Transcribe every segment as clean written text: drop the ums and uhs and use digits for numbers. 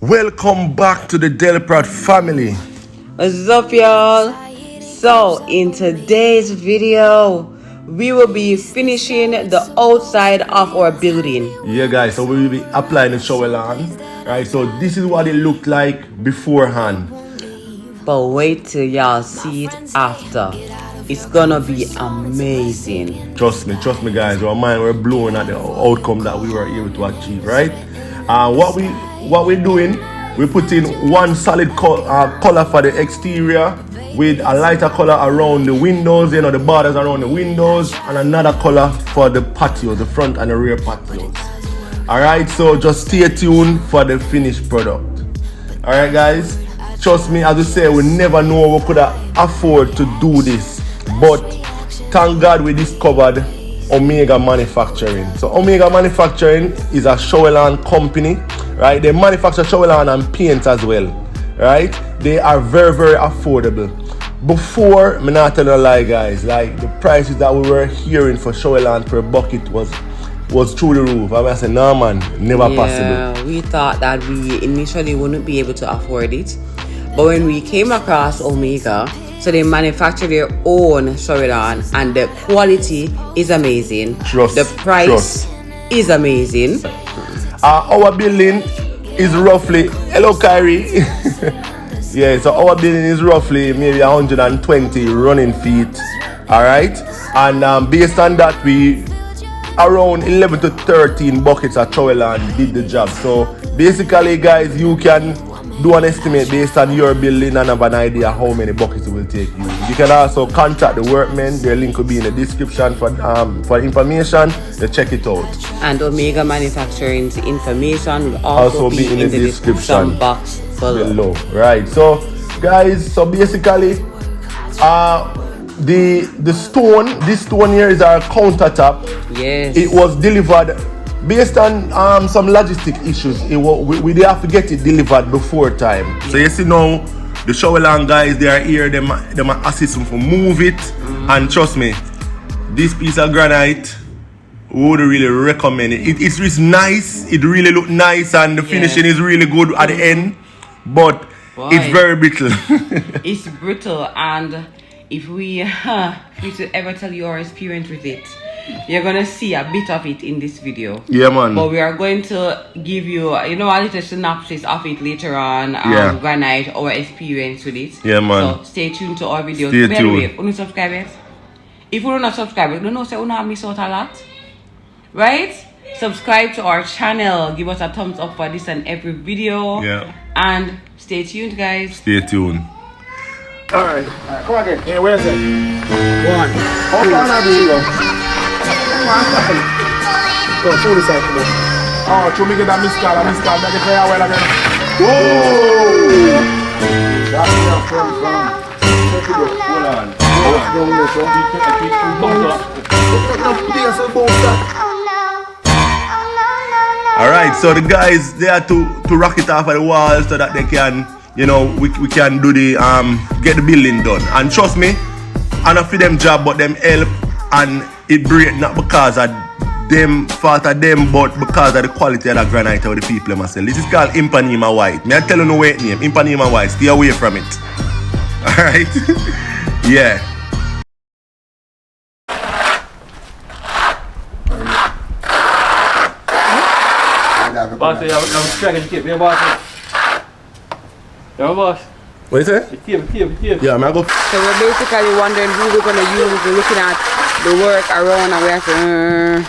Welcome back to the Delprat family. What's up, y'all? So in today's video we will be finishing the outside of our building. Yeah guys, so we will be applying the shower lawn. Right, so this is what it looked like beforehand. But wait till y'all see it after. It's gonna be amazing. Trust me guys, our mind were blown at the outcome that we were able to achieve, right? What we're doing, we're putting one solid color for the exterior with a lighter color around the windows, you know, the borders around the windows, and another color for the patio, the front and the rear patios. Alright, so just stay tuned for the finished product. Alright guys, trust me, as I say, we never know we could afford to do this, but thank God we discovered Omega Manufacturing. So Omega Manufacturing is a shower lawn company, right? They manufacture shower lawn and paint as well, right? They are very, very affordable. Before, I'm not telling a lie guys, like the prices that we were hearing for shower lawn per bucket was through the roof. I said, no man, never possible. We thought that we initially wouldn't be able to afford it, but when we came across Omega, so they manufacture their own shower lawn and the quality is amazing. The price is amazing. Our building is roughly, hello Kyrie. Yeah, so our building is roughly maybe 120 running feet. Alright, and based on that, we around 11 to 13 buckets of shower lawn did the job. So basically guys, you can do an estimate based on your building and have an idea how many buckets it will take you. You can also contact the workmen. Their link will be in the description for information. To check it out. And Omega Manufacturing's information will also be in the description box below. Right. So guys, so basically this stone here is our countertop. Yes. It was delivered based on some logistic issues. We did have to get it delivered before time. Yeah. So you see now the shower lawn guys, they are here, they might assist them to move it. And trust me, this piece of granite, we would really recommend it. It's really nice, it really look nice, and the finishing is really good at the end, but it's very brittle. It's brittle, and if we should ever tell you our experience with it, you're gonna see a bit of it in this video. Yeah, man. But we are going to give you, a little synopsis of it later on. Granite, our experience with it. Yeah, man. So stay tuned to our videos. Stay tuned. By the way, subscribers. If you are not subscribed, don't know say you not miss out a lot, right? Subscribe to our channel. Give us a thumbs up for this and every video. Yeah. And stay tuned, guys. Stay tuned. All right, come again. Yeah, where's it? One. How far are we? Go full this side. Oh, to me get that miscall, that get very well again. Whoa! That's enough from. Alright, so the guys, they are to rock it off at the wall so that they can, we can do the get the building done. And trust me, I not for them job, but them help, and it break not because of them fault of them, but because of the quality of the granite of the people myself. This is called Impanema White. Me I tell you no weight name, Impanema White. Stay away from it. Alright? Yeah. Boss, I'm struggling to keep your boss. Your boss. What is it? Keep. Yeah, I go. So we're basically wondering who we're gonna use. We're looking at the work around and we have to,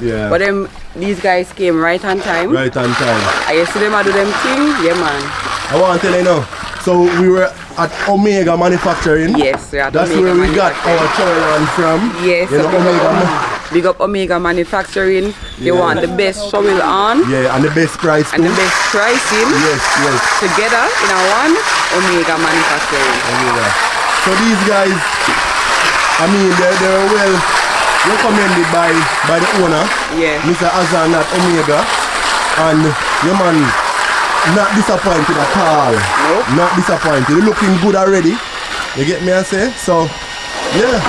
Yeah. But then these guys came right on time. Right on time. I see them do them thing. Yeah, man. I want to tell you now. So we were at Omega Manufacturing. Yes, we are at That's Omega where we got our shower lawn from. Yes, big up Omega Manufacturing. They want the best shower on. Yeah, and the best price too. And the best pricing. Yes. Together in a one Omega Manufacturing. Omega. So these guys, I mean, they're well recommended by the owner, Mr. Azan at Omega, and your man not disappointed at all. Nope. Not disappointed. They're looking good already. You get me I say? So yeah.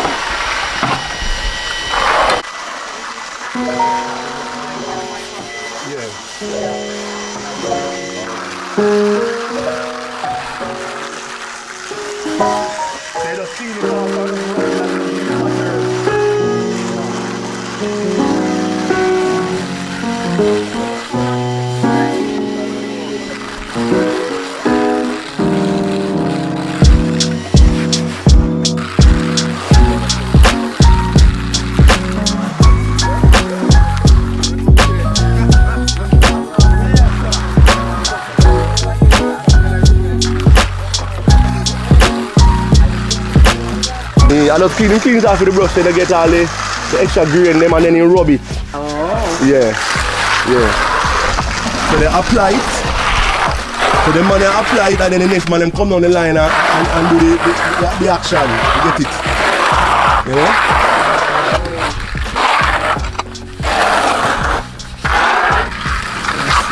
I just clean off with the brush so they get all the extra grain them and then you rub it. Oh. Yeah. So they apply it. So the man they apply it and then the next man them come down the line and do the action. You get it. You know?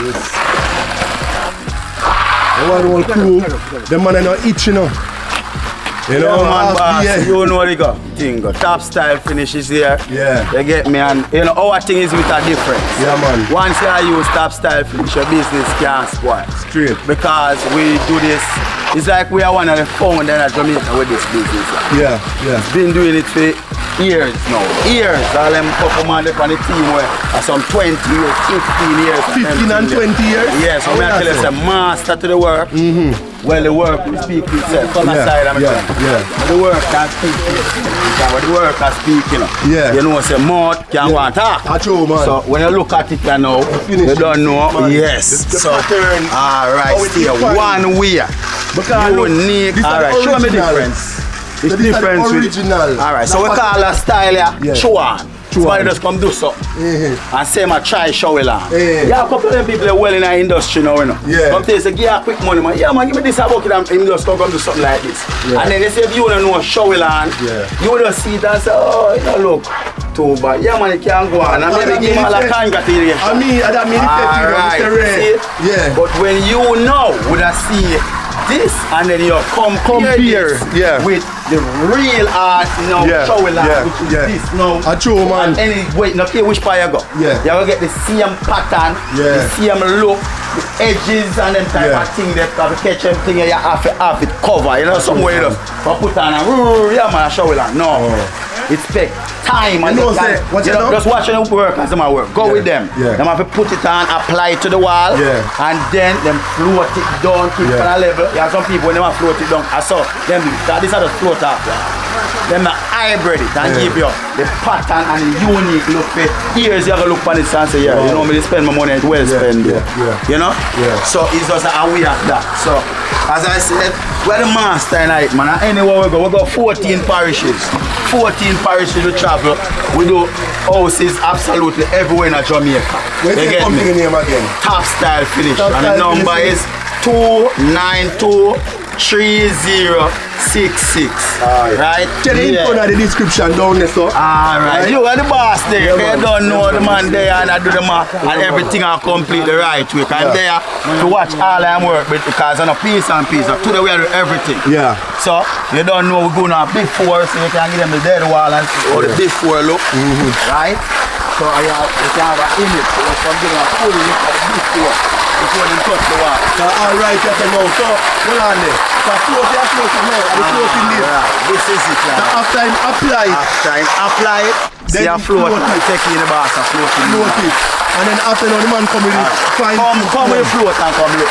Yes. The one whole crew, the man they not itch, you know. You know, man, boss, you know the thing. Top style finish is here. Yeah. You get me, and you know our thing is with a difference. Yeah, man. Once you use top style finish, your business can't spoil. Straight. Because we do this. It's like we are one of the founders in Jamaica with this business. Yeah. Been doing it for years now. Years. All them couple man up on the team were some 20 years, 15 years. 15 and 20 years? Yes, so we are telling a master to the work. Well, the work will speak for itself. Come aside, I'm saying. The work can speak for itself. When the work can speak, you know. You know, say mouth can go and talk. True, man. So when you look at it now, you don't know. Man. Yes. The So, pattern. alright, stay one way. Because Unique. Alright, show me the difference. It's So different with original. Alright, so we call a style here Chuan. Somebody just come do something and say I try show it on. Yeah, a couple of them people are well in the industry now, you know. Come tell you, say, give you quick money, man. Yeah, man, give me this bucket and him just come do something like this. And then they say, if you want to know show it on, you just see it and say, oh, you know, look. Too bad. Yeah, man, you can't go on. And maybe give him all a congratulations. I mean Mr. Ray. Yeah. But when you know, would I see this and then you compare this with the real art now, show it which is this now. True, man. And any wait, not care which part you go. You will get the same pattern, the same look, the edges and them type of thing that have catch everything you have it cover. You know, somewhere you just put on and yeah man, show it on. No. It's take time and just watching them work as them work. Go with them. Them have to put it on, apply it to the wall, and then them float it down, keep it on a level. You have some people when they want to float it down. I saw them this are the float off. Them hybrid it and give you the pattern and the unique look for years. You have to look on this and say, you know me, spend my money, it's well spent. You know? So it's just a way of that. So as I said, we're the master tonight, man. Anywhere we go 14 parishes. 14 parishes we travel. We do houses absolutely everywhere in Jamaica. Where's the company name again? Top Style Finish. And the number is 2923066. Right? Tell the info in the description down there, so. Alright. You are the boss there. You don't know the man there and I do the math and everything are complete the right way. I'm there to watch all I work with because I'm a piece and piece. So today we are doing everything. So you don't know we're going on before so you can give them the dead wall and or the before look. Right? So you can have an image. So you can give them a full look at the before. Before they touch the wall. Alright, you can know. So, hold on there. So, floating now, and floating this. This is it. So, after time apply it, then you float it. Take in the bath and float it. And then after the man come with it. Come with the float and come look.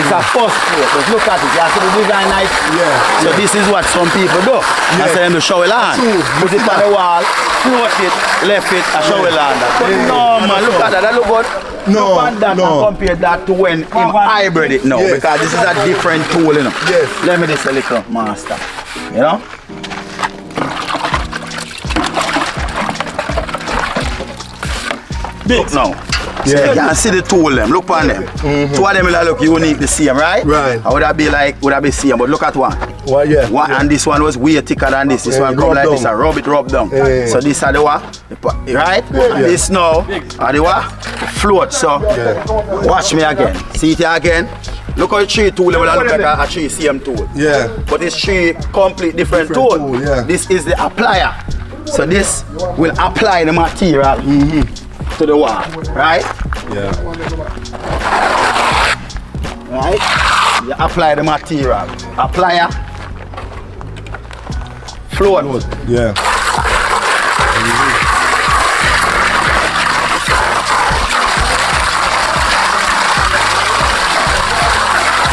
It's a first float. Just look at it. You have to be design nice. So this is what some people do. I say them to show it on. Put it on the wall, float it, left it, and show it on that. But no man, look at that. That look good. Look at that and compare that to when him hybrid it now. Because this is a different tool, you know. Let me just a little master. You know? Look now. So you can see the tool them, look on them. Two of them will look unique the same, right? How would that be like, would that be same? But look at one. One and this one was way thicker than this. This one come like this and rub down. So this are the one, right? And this now are the one, float. So watch me again. See it again. Look how the tree tool will look like a tree same tool. But this tree complete different tool. This is the applier. So this will apply the material to the wall, right? Right? You apply the material. Applier. Float. Yeah.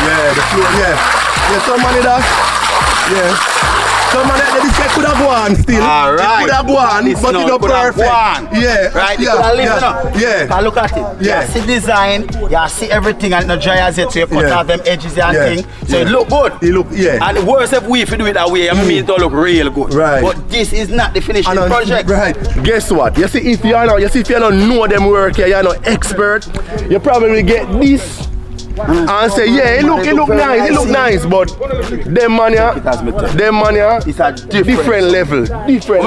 Yeah, the floor, yeah, some money that, yeah. Some money that this could have won still. Alright. It could have won, but it's not perfect. Yeah. Right, Yeah. Look at it. Yeah. You see design, you see everything and not dry as yet, so you cut out them edges and thing. So it look good. It look, yeah. And the worst if we do it that way, I mean it all look real good. Right. But this is not the finishing project. Right. Guess what? You see if you don't know them work here, you're not expert, you probably get this. And say, yeah, it look nice, but them money, it's a different level. Different.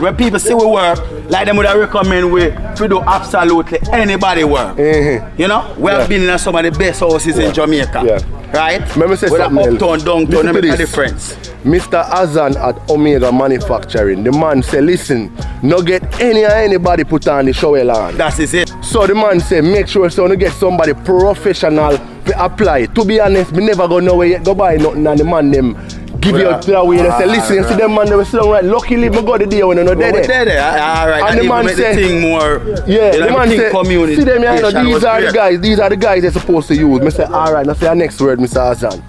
When people see we work, like them would recommend we do absolutely anybody work. You know, we have been in some of the best houses in Jamaica. Yeah. Right? Let me say something else. Uptown, downtown, there make a difference. Mr. Azan at Omega Manufacturing, the man say, listen, no get anybody put on the shower lawn. That is it. So the man say, make sure so you get somebody professional to apply. To be honest, me never go nowhere yet, go buy nothing and the man them give you out to the way. They say, listen, you see them man, they were saying, right, luckily me go the day when they're not dead. Alright, and the man say, the thing more, yeah, the man say, community. See them, you know, these are the guys they're supposed to use. Me say, alright, now say our next word, Mr. Azan.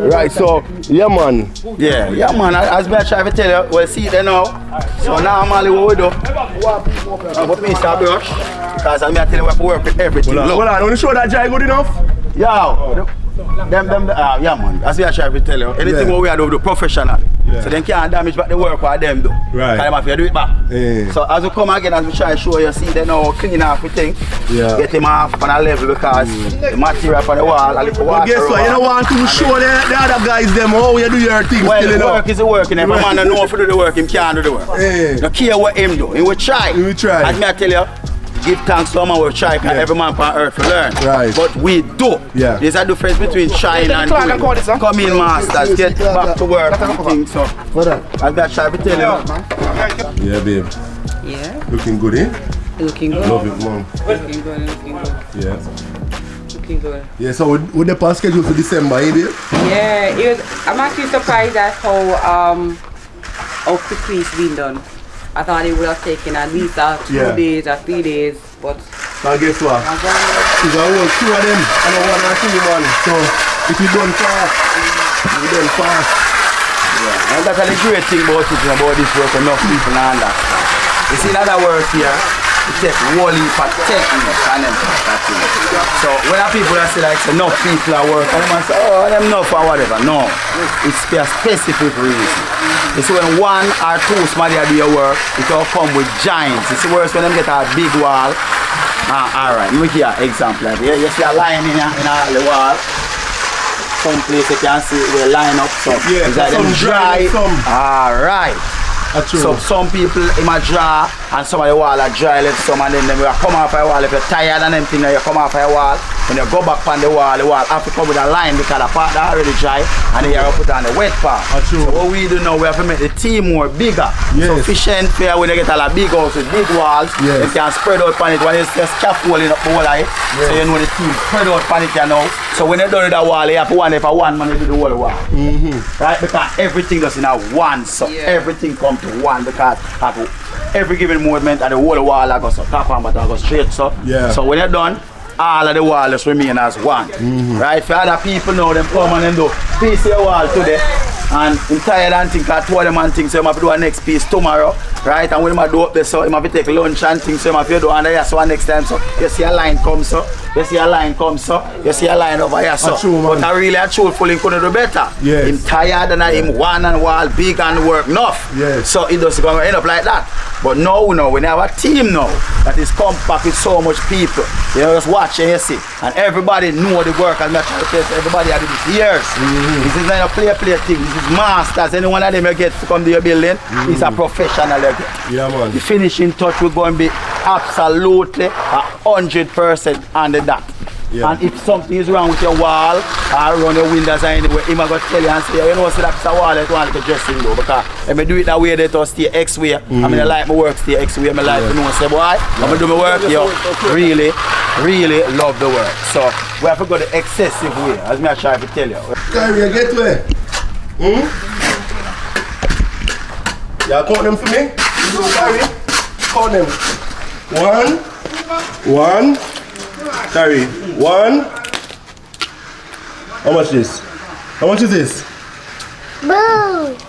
Right, so, yeah man. Yeah, man, as I try to tell you, we'll see it now. So normally what we do, put me a brush, because I'm going to tell you we have to work with everything. Hold on, want to show that dry good enough? Yo, yeah man, as we are trying to tell you, anything what we are do professional. Yeah. So they can't damage back the work what them do. Right. Because them have to do it back. So as we come again, as we try to show you, see they now clean off everything. Yeah. Get him off on a level because the material on the wall, a little water. But guess what, you don't want to show the other guys them how you do your things. Well, the work is the work, and if a man don't know if to do the work, he can't do the work. Don't care what him do, he will try. As me I tell you, give thanks to man will try, because every man on earth will learn. Right. But we do. Yeah. There's a difference between trying and doing. Come in, masters, get back to work and things. So, as I try to tell you. Yeah, babe. Yeah. Looking good, eh? Looking good. Love it, mom. Looking good. Yeah. Looking good. Yeah, so with the past schedule for December, eh, babe? Yeah, I'm actually surprised at how quickly it's been done. I thought it would have taken at least 2 days or 3 days, but... Now guess what? It's a whole 2 of them and a 1 or 2 man. So, if you done fast, you done fast. Yeah, and that's the great thing about it, about this work, enough people know that. You see another work here, it takes whole heap of technique and them that thing. So when people are say like enough people are work and them say, oh, them enough or whatever. No, it's for a specific reason. You see when 1 or 2 somebody do your work, it all come with giants. You see worse when them get a big wall. Alright, look here, example. Here you see a line in the wall. Some place you can see we line up so yeah, it's like them dry. Alright. So some people in my draw and some of the wall are dry left some and then you come off a wall. If you're tired and them thing you come off a wall. When you go back on the wall have to come with a line because the part that already dry and then you have to put on the wet part. So what we do now, we have to make the team more bigger. Sufficient fair when you get a big house with big walls, you can spread out on it when it's just scaffolding up the whole life. So you know the team spread out on it you know. So when you done with the wall, you have to if one man you do the whole wall. Right? Because everything does in a one, so everything comes to one because every given movement and the whole wall I go so top and bottom I go straight so. So when you're done, all of the walls remain as one. Right? For other people now, them come and them do piece of wall today and I'm tired and think that 2 of them and think so I have to do a next piece tomorrow. Right? And when I do up there so I have to take lunch and think so I have to do under here so next time so you see a line come so. You see a line come so, you see a line over here so. But I really a truthful him couldn't do better. Him tired and him one and wall big and work enough. So it doesn't go end up like that. But now when you have a team now that is compact with so much people, you know, just watch and you see. And everybody know the work and that's everybody has this years. This is not a play thing, this is masters. Any one of them you get to come to your building, is a professional you get. Yeah, man. The finishing touch will go and be absolutely 100% on the dot. And if something is wrong with your wall or around your windows or anywhere, he might go tell you and say, you know, see that's a wall that want to dressing though. Because if I do it that way, that will stay X way. I mean, I like my work stay X way. I like to know, say, boy, I'm going to do my work, yo, really. really love the work. So we have to go the excessive way, as me I try to tell you. Kyrie, you get where? You count them for me? Kyrie, count them. 1. Kyrie, 1. How much is this? How much is this?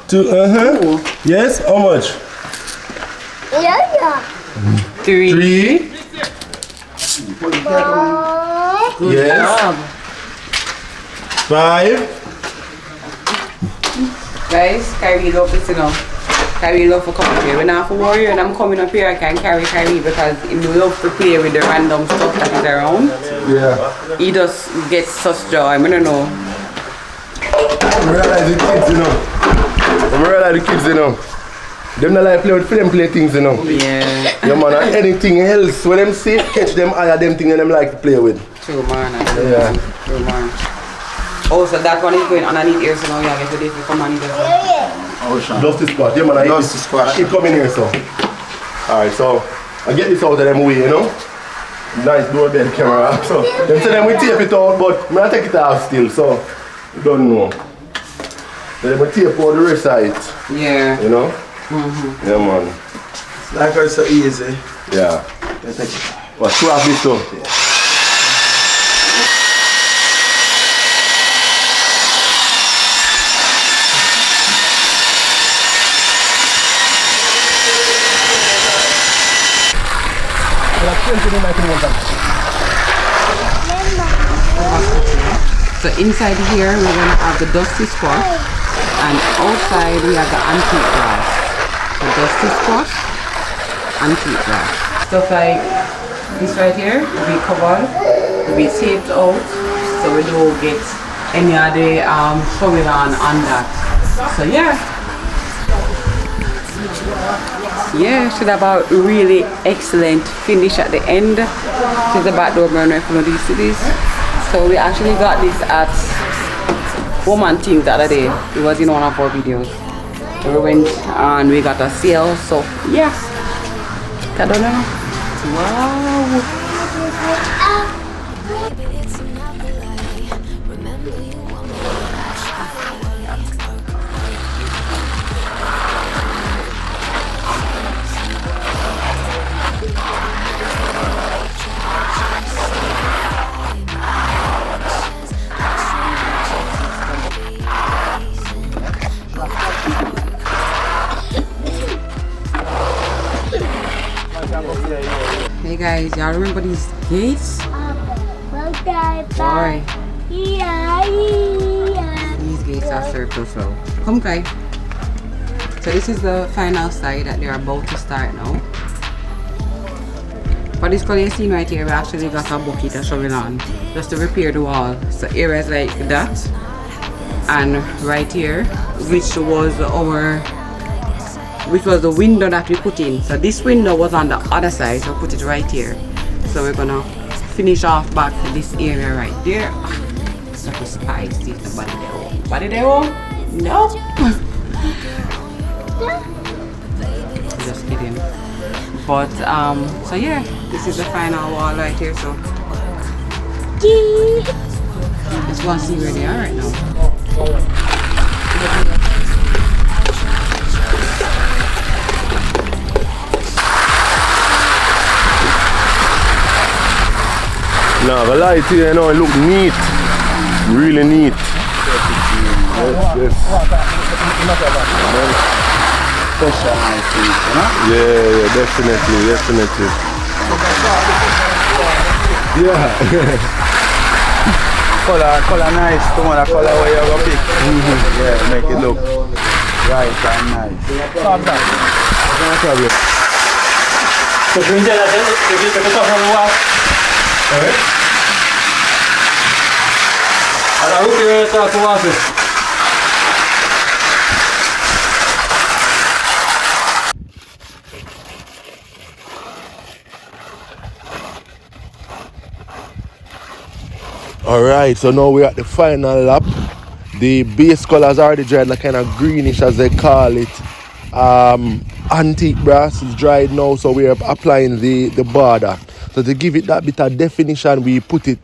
2. Yes, how much? 3. 3. Good Yes. job. 5. Guys, Kyrie love this, you know. Kyrie love to come up here. When I'm a warrior and I'm coming up here, I can carry Kyrie because he loves to play with the random stuff that is around. Yeah. He just gets such joy. I don't know. I realize the kids, you know. Them not like play with film play things, you know. Yeah. Yeah, man, and anything else, when them see, catch them higher, them things them like to play with. True, man. Yeah. True, man. Oh, so that one is going underneath here, so now you have to do come on here. Justice squad, yeah, man. Justice squad. Keep coming here, so. Alright, so I get this out of them way, you know. Nice doorbell camera. So them say them we tape it out, but I'm not take it off still, so you don't know. So them we tape out the rest of it. Yeah. You know? Yeah, man. It's like it's so easy. Yeah. What, 2 of this too? So inside here we're gonna have the dusty squash, and outside we have the antique grass. So dusty squash, antique grass. Stuff like this right here will be covered, will be taped out, so we don't get any of the showing on that. So yeah. Yeah, should have a really excellent finish at the end. This is the back door burner from these cities. So we actually got this at Woman Things the other day. It was in one of our videos. We went and we got a sale. So yeah, I don't know. Wow. Hey guys, y'all remember these gates? Boy, these gates are circle, so come guys. So this is the final side that they're about to start now. For this color you see right here, we actually got a bucket of showing on just to repair the wall. So areas like that, and right here, which was the window that we put in. So this window was on the other side, so we put it right here. So we're gonna finish off back this area right there. That was spicy. The body there. Body there? No. Just kidding. But so yeah, this is the final wall right here. So let's go and see where they are right now. Now the light here, you know, it look neat. Really neat. Yes, yes. Yeah, definitely. Yeah. Color nice, come on, color where you go pick. Yeah, make it look right and nice. No problem. So you that if you take off on the wall. Alright. And I hope you're start to wash it. Alright, so now we're at the final lap. The base colors already dried, like kind of greenish as they call it. Antique brass is dried now, so we're applying the border. So to give it that bit of definition, we put it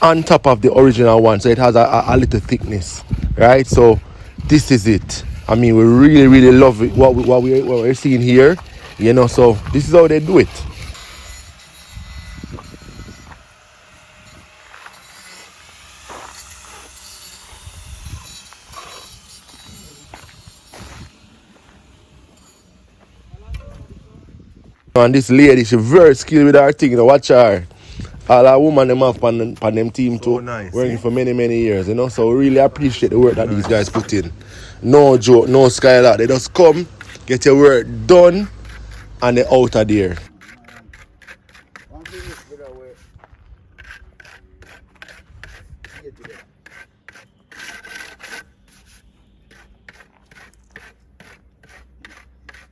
on top of the original one, so it has a little thickness, right? So this is it. I mean, we really love it, what we're seeing here, you know. So this is how they do it. And this lady, she very skilled with her thing, you know. Watch her. All our women them have on them team too, nice, working for many years, you know. So we really appreciate the work that these guys put in. No joke, no skylar. They just come, get your work done, and they're out of there.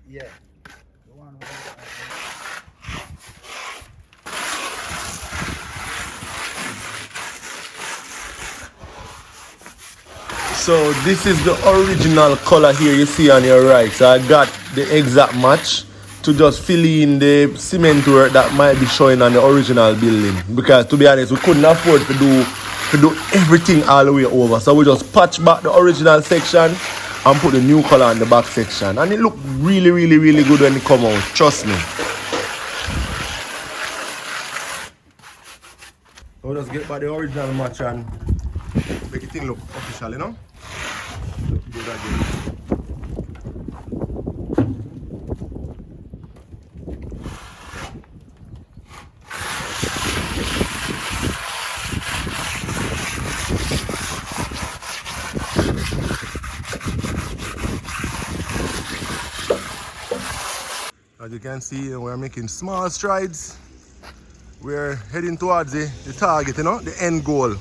Yeah. So this is the original color here you see on your right. So I got the exact match to just fill in the cement work that might be showing on the original building. Because to be honest, we couldn't afford to do everything all the way over. So we just patch back the original section and put the new color on the back section. And it looked really good when it come out. Trust me. We'll just get back the original match and make it look official, you know? Do that again. As you can see, we're making small strides. We're heading towards the target, you know, the end goal.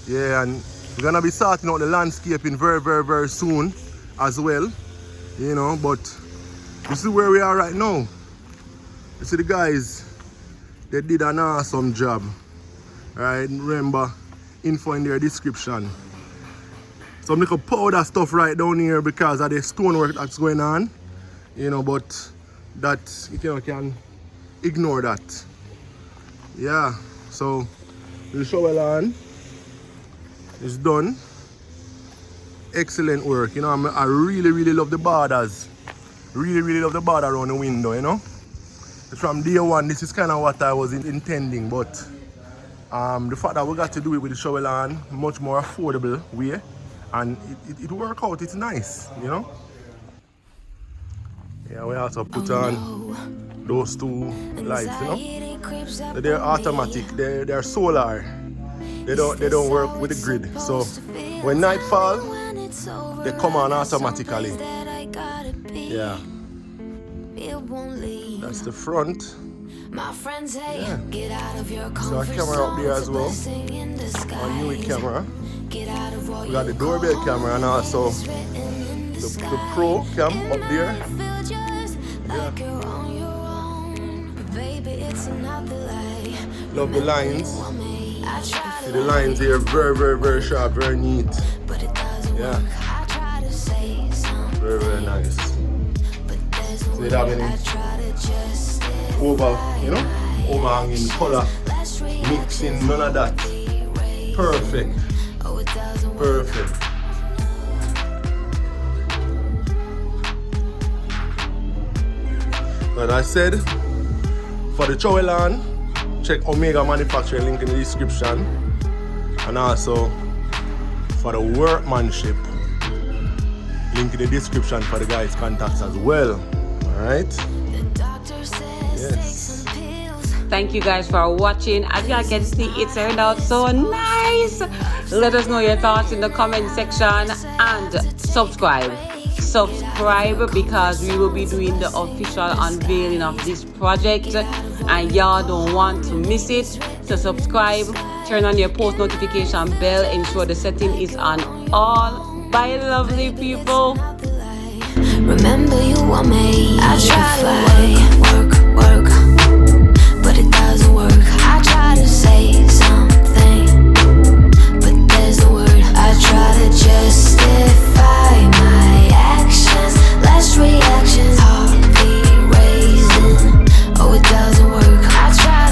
Yeah, and we're gonna be sorting out the landscaping very soon as well, you know. But this is where we are right now. You see the guys, they did an awesome job. Right, remember, info in their description. So I'm gonna powder stuff right down here because of the stonework that's going on, you know, but that you can ignore that. Yeah, so the shovel on is done. Excellent work, you know. I really love the borders. Really love the border around the window, you know. From day one, this is kind of what I was intending, but the fact that we got to do it with the shovel on, much more affordable way, and it worked out. It's nice, you know. Yeah, we also put on those two lights, you know. They're automatic. They're solar. They don't work with the grid. So when night falls, they come on automatically. Yeah. That's the front. Yeah. So a camera up there as well. A new camera. We got the doorbell camera and also the Pro cam up there. Yeah. Love the lines. See the lines here, very sharp, very neat. Yeah. Very nice. So they have any overhanging color, mixing, none of that. Perfect. But I said, for the Trowel On, check Omega Manufacturing, link in the description. And also for the workmanship, link in the description for the guys' contacts as well. Alright? Yes. Thank you guys for watching. As you can see, it turned out so nice. Let us know your thoughts in the comment section and subscribe because we will be doing the official unveiling of this project and y'all don't want to miss it. So subscribe, turn on your post notification bell, ensure the setting is on all. Bye lovely people. Remember you were made to fly.